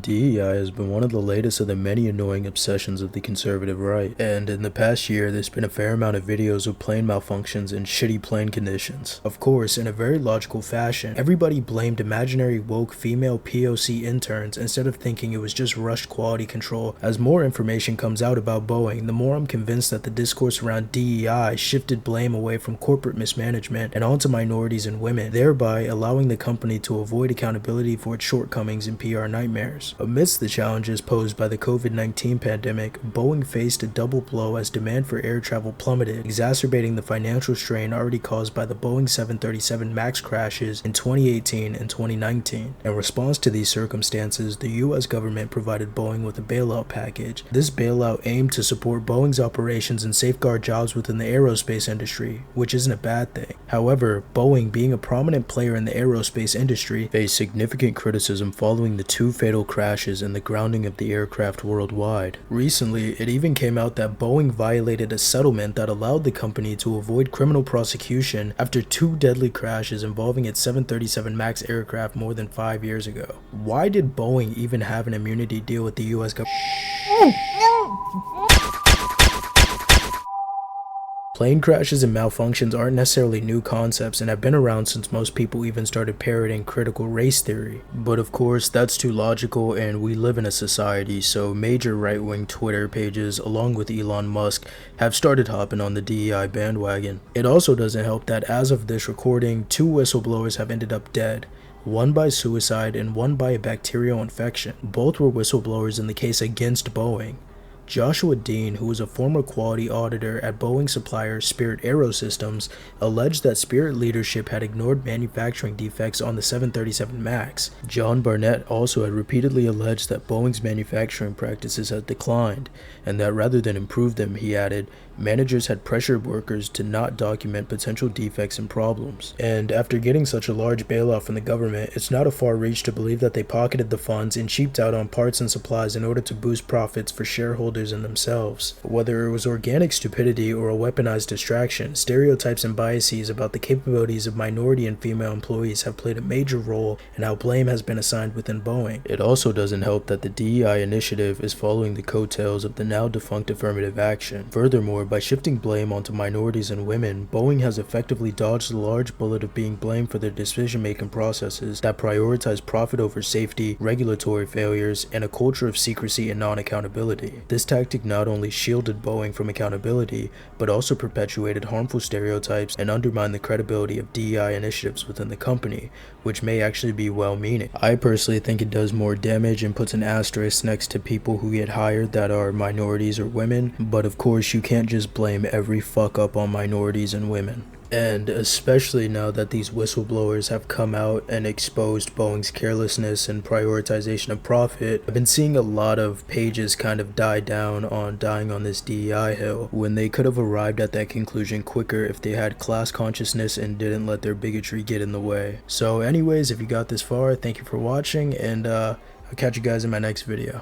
DEI has been one of the latest of the many annoying obsessions of the conservative right, and in the past year there's been a fair amount of videos of plane malfunctions and shitty plane conditions. Of course, in a very logical fashion, everybody blamed imaginary woke female POC interns instead of thinking it was just rushed quality control. As more information comes out about Boeing, the more I'm convinced that the discourse around DEI shifted blame away from corporate mismanagement and onto minorities and women, thereby allowing the company to avoid accountability for its shortcomings and PR nightmares. Amidst the challenges posed by the COVID-19 pandemic, Boeing faced a double blow as demand for air travel plummeted, exacerbating the financial strain already caused by the Boeing 737 MAX crashes in 2018 and 2019. In response to these circumstances, the US government provided Boeing with a bailout package. This bailout aimed to support Boeing's operations and safeguard jobs within the aerospace industry, which isn't a bad thing. However, Boeing, being a prominent player in the aerospace industry, faced significant criticism following the two fatal crashes and the grounding of the aircraft worldwide. Recently, it even came out that Boeing violated a settlement that allowed the company to avoid criminal prosecution after two deadly crashes involving its 737 MAX aircraft more than 5 years ago. Why did Boeing even have an immunity deal with the US government? Plane crashes and malfunctions aren't necessarily new concepts and have been around since most people even started parroting critical race theory. But of course, that's too logical, and we live in a society, so major right-wing Twitter pages, along with Elon Musk, have started hopping on the DEI bandwagon. It also doesn't help that as of this recording, two whistleblowers have ended up dead. One by suicide and one by a bacterial infection. Both were whistleblowers in the case against Boeing. Joshua Dean, who was a former quality auditor at Boeing supplier Spirit Aerosystems, alleged that Spirit leadership had ignored manufacturing defects on the 737 MAX. John Barnett also had repeatedly alleged that Boeing's manufacturing practices had declined, and that rather than improve them, he added, managers had pressured workers to not document potential defects and problems. And after getting such a large bailout from the government, it's not a far reach to believe that they pocketed the funds and cheaped out on parts and supplies in order to boost profits for shareholders and themselves. Whether it was organic stupidity or a weaponized distraction, stereotypes and biases about the capabilities of minority and female employees have played a major role in how blame has been assigned within Boeing. It also doesn't help that the DEI initiative is following the coattails of the now defunct affirmative action. Furthermore, by shifting blame onto minorities and women, Boeing has effectively dodged the large bullet of being blamed for their decision-making processes that prioritize profit over safety, regulatory failures, and a culture of secrecy and non-accountability. This tactic not only shielded Boeing from accountability, but also perpetuated harmful stereotypes and undermined the credibility of DEI initiatives within the company, which may actually be well-meaning. I personally think it does more damage and puts an asterisk next to people who get hired that are minorities or women, but of course you can't just blame every fuck up on minorities and women. And especially now that these whistleblowers have come out and exposed Boeing's carelessness and prioritization of profit, I've been seeing a lot of pages kind of die down on dying on this DEI hill, when they could have arrived at that conclusion quicker if they had class consciousness and didn't let their bigotry get in the way. So anyways, if you got this far, thank you for watching, and I'll catch you guys in my next video.